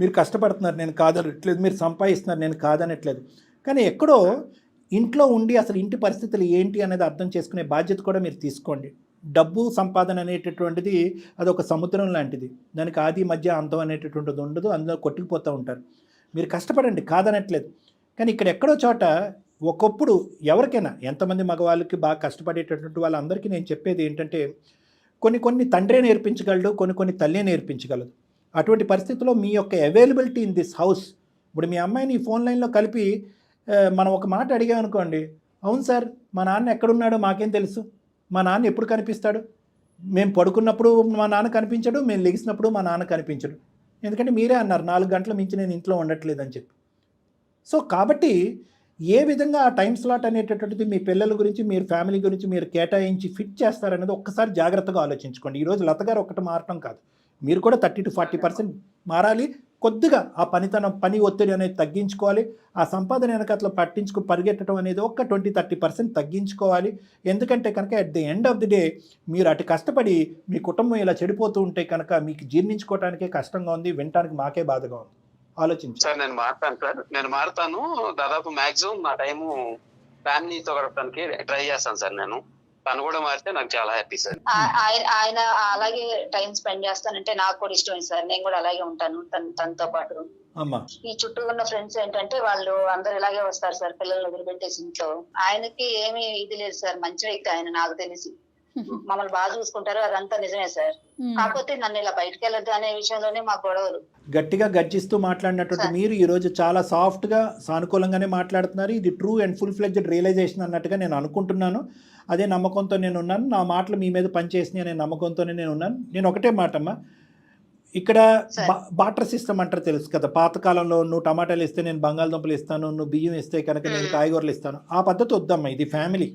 మీరు కష్టపడుతున్నారు, నేను కాదనట్లేదు, మీరు సంపాదిస్తున్నారు, నేను కాదనట్లేదు. కానీ ఎక్కడో ఇంట్లో ఉండి అసలు ఇంటి పరిస్థితులు ఏంటి అనేది అర్థం చేసుకునే బాధ్యత కూడా మీరు తీసుకోండి. డబ్బు సంపాదన అనేటటువంటిది అదొక సముద్రం లాంటిది, దానికి ఆది మధ్య అంతం అనేటటువంటిది ఉండదు, అందులో కొట్టుకుపోతూ ఉంటారు. మీరు కష్టపడండి, కాదనట్లేదు. కానీ ఇక్కడ ఎక్కడో చోట ఒకప్పుడు ఎవరికైనా, ఎంతమంది మగవాళ్ళకి బాగా కష్టపడేటటువంటి వాళ్ళందరికీ నేను చెప్పేది ఏంటంటే, కొన్ని తండ్రే నేర్పించగలడు, కొన్ని తల్లే నేర్పించగలదు. అటువంటి పరిస్థితుల్లో మీ యొక్క అవైలబిలిటీ ఇన్ దిస్ హౌస్, ఇప్పుడు మీ అమ్మాయిని ఫోన్ లైన్లో కలిపి మనం ఒక మాట అడిగామనుకోండి, అవును సార్ మా నాన్న ఎక్కడున్నాడో మాకేం తెలుసు, మా నాన్న ఎప్పుడు కనిపిస్తాడు, మేము పడుకున్నప్పుడు మా నాన్న కనిపించడు, మేము లెగిసినప్పుడు మా నాన్న కనిపించడు, ఎందుకంటే మీరే అన్నారు 4 గంటల మించి నేను ఇంట్లో ఉండట్లేదని చెప్పి. సో కాబట్టి ఏ విధంగా ఆ టైం స్లాట్ అనేటటువంటిది మీ పిల్లల గురించి, మీరు ఫ్యామిలీ గురించి మీరు కేటాయించి ఫిట్ చేస్తారనేది ఒక్కసారి జాగ్రత్తగా ఆలోచించుకోండి. ఈరోజు లత గారు ఒకటి మారటం కాదు, మీరు కూడా 30 to 40% మారాలి. కొద్దిగా ఆ పని ఒత్తిడి అనేది తగ్గించుకోవాలి. ఆ సంపాదన వెనకట్లో పరిగెట్టడం అనేది ఒక 20-30% తగ్గించుకోవాలి. ఎందుకంటే కనుక at the end of the day మీరు అటు కష్టపడి మీ కుటుంబం ఇలా చెడిపోతూ ఉంటే కనుక మీకు జీర్ణించుకోవడానికే కష్టంగా ఉంది, వినటానికి మాకే బాధగా ఉంది. ఆలోచించండి సార్. నేను మారుతాను. దాదాపు మాక్సిమం నా టైము ఫ్యామిలీతో గడపడానికి ట్రై చేస్తాను సార్. తను కూడా మారితే నాకు చాలా హ్యాపీ సార్. ఆయన అలాగే టైం స్పెండ్ చేస్తానంటే నాకు కూడా ఇష్టమే సార్. నేను కూడా అలాగే ఉంటాను తనతో పాటు. ఈ చుట్టూ ఉన్న ఫ్రెండ్స్ ఏంటంటే వాళ్ళు అందరు ఇలాగే వస్తారు సార్, పిల్లల్ని వదిలిపెట్టేసి ఇంట్లో. ఆయనకి ఏమీ ఇది లేదు సార్, మంచి వ్యక్తి ఆయన, నాకు తెలిసి మమ్మల్ని బాగా చూసుకుంటారు, అదంతా నిజమే సార్. కాకపోతే నన్ను ఇలా బయటకు వెళ్ళొద్దు అనే విషయంలోనే మా గొడవలు. గట్టిగా గర్జిస్తూ మాట్లాడినటువంటి మీరు ఈరోజు చాలా సాఫ్ట్గా సానుకూలంగానే మాట్లాడుతున్నారు. ఇది true and full fledged realisation అన్నట్టుగా నేను అనుకుంటున్నాను. అదే నమ్మకంతో నేను ఉన్నాను. నా మాటలు మీ మీద పనిచేసినాయి అనే నమ్మకంతోనే నేను ఉన్నాను. నేను ఒకటే మాటమ్మా, ఇక్కడ బాటర్ సిస్టమ్ అంటారు తెలుసు కదా, పాతకాలంలో నువ్వు టమాటాలు ఇస్తే నేను బంగాళదుంపలు ఇస్తాను, నువ్వు బియ్యం ఇస్తే కనుక నేను కాయగూరలు ఇస్తాను, ఆ పద్ధతి వద్దమ్మా. ఇది ఫ్యామిలీ.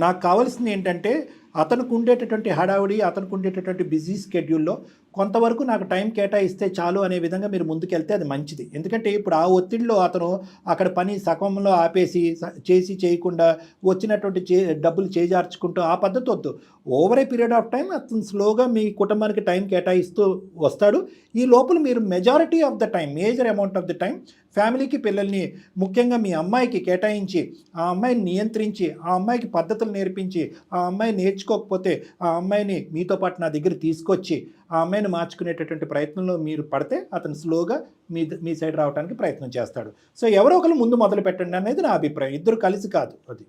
నాకు కావాల్సింది ఏంటంటే అతనికి ఉండేటటువంటి హడావుడి, అతనికి ఉండేటటువంటి బిజీ స్కెడ్యూల్లో కొంతవరకు నాకు టైం కేటాయిస్తే చాలు అనే విధంగా మీరు ముందుకెళ్తే అది మంచిది. ఎందుకంటే ఇప్పుడు ఆ ఒత్తిడిలో అతను అక్కడ పని సగంలో ఆపేసి చేయకుండా వచ్చినటువంటి డబ్బులు చేజార్చుకుంటూ ఆ పద్ధతి వద్దు. Over a period of time అతను స్లోగా మీ కుటుంబానికి టైం కేటాయిస్తూ వస్తాడు. ఈ లోపల మీరు majority of the time, major amount of the time ఫ్యామిలీకి, పిల్లల్ని, ముఖ్యంగా మీ అమ్మాయికి కేటాయించి, ఆ అమ్మాయిని నియంత్రించి, ఆ అమ్మాయికి పద్ధతులు నేర్పించి, ఆ అమ్మాయి నేర్చుకోకపోతే ఆ అమ్మాయిని మీతో పాటు నా దగ్గర తీసుకొచ్చి ఆ అమ్మాయిని మార్చుకునేటటువంటి ప్రయత్నంలో మీరు పడితే అతను స్లోగా మీ సైడ్ రావడానికి ప్రయత్నం చేస్తాడు. సో ఎవరో ఒకరు ముందు మొదలు పెట్టండి అనేది నా అభిప్రాయం. ఇద్దరు కలిసి కాదు. అది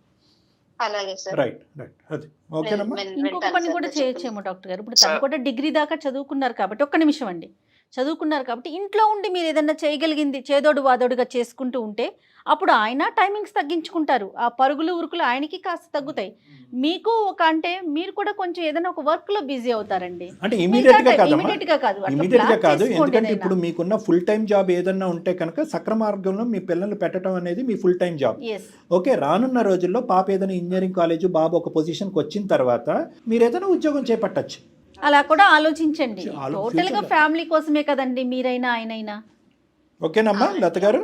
రైట్. అది ఓకేనమ్మా. ఇంకొక పని కూడా చేయొచ్చేమో డాక్టర్ గారు. ఇప్పుడు తను కూడా డిగ్రీ దాకా చదువుకున్నారు కాబట్టి, ఒక్క నిమిషం అండి, చదువుకున్నారు కాబట్టి ఇంట్లో ఉండి మీరు ఏదన్నా చేయగలిగింది చేదోడు వాదోడుగా చేసుకుంటూ ఉంటే అప్పుడు ఆయన టైమింగ్స్ తగ్గించుకుంటారు. ఆ పరుగులు ఉరుకులు ఆయనకి కాస్త తగ్గుతాయి. మీకు అంటే మీరు కూడా కొంచెం ఏదైనా ఒక వర్క్ లో బిజీ అవుతారండి. అంటే ఇమీడియట్ గా కాదు. ఎందుకంటే ఇప్పుడు మీకున్న ఫుల్ టైం జాబ్ ఏదన్నా ఉంటే కనుక సక్రమ మార్గంలో మీ పిల్లల్ని పెట్టడం అనేది మీ ఫుల్ టైం జాబ్. ఓకే, రానున్న రోజుల్లో పాప ఏదైనా ఇంజనీరింగ్ కాలేజ్, బాబు ఒక పొజిషన్కి వచ్చిన తర్వాత మీరు ఏదైనా ఉద్యోగం చేపట్టచ్చు. అలా కూడా ఆలోచించండి. టోటల్ గా ఫ్యామిలీ కోసమే కదండి మీరైనా ఆయనైనా. ఓకేనమ్మా లత గారు.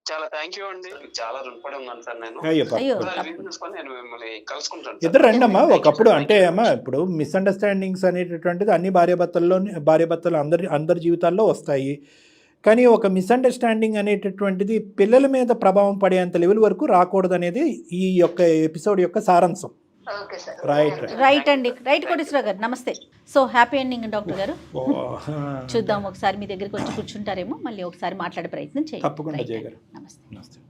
చాలా థ్యాంక్ యూ అండి. చాలా రుణపడి ఉన్నాను సార్. నేను మిమ్మల్ని కలుసుకుంటాను. ఇద్దరు రండి అమ్మా. ఒకప్పుడు అంటే అమ్మా ఇప్పుడు మిస్అండర్స్టాండింగ్స్ అనేటటువంటిది అన్ని భార్యాభర్తలు అందరి జీవితాల్లో వస్తాయి. కానీ ఒక మిస్అండర్స్టాండింగ్ అనేటటువంటిది పిల్లల మీద ప్రభావం పడేంత లెవెల్ వరకు రాకూడదు అనేది ఈ యొక్క ఎపిసోడ్ యొక్క సారాంశం. రైట్ అండి. రైట్ కోటేశ్వర గారు, నమస్తే. సో హ్యాపీ ఎండింగ్ డాక్టర్ గారు. చూద్దాం, ఒకసారి మీ దగ్గరికి వచ్చి కూర్చుంటారేమో, మళ్ళీ ఒకసారి మాట్లాడే ప్రయత్నం చేయండి. తప్పకుండా. నమస్తే.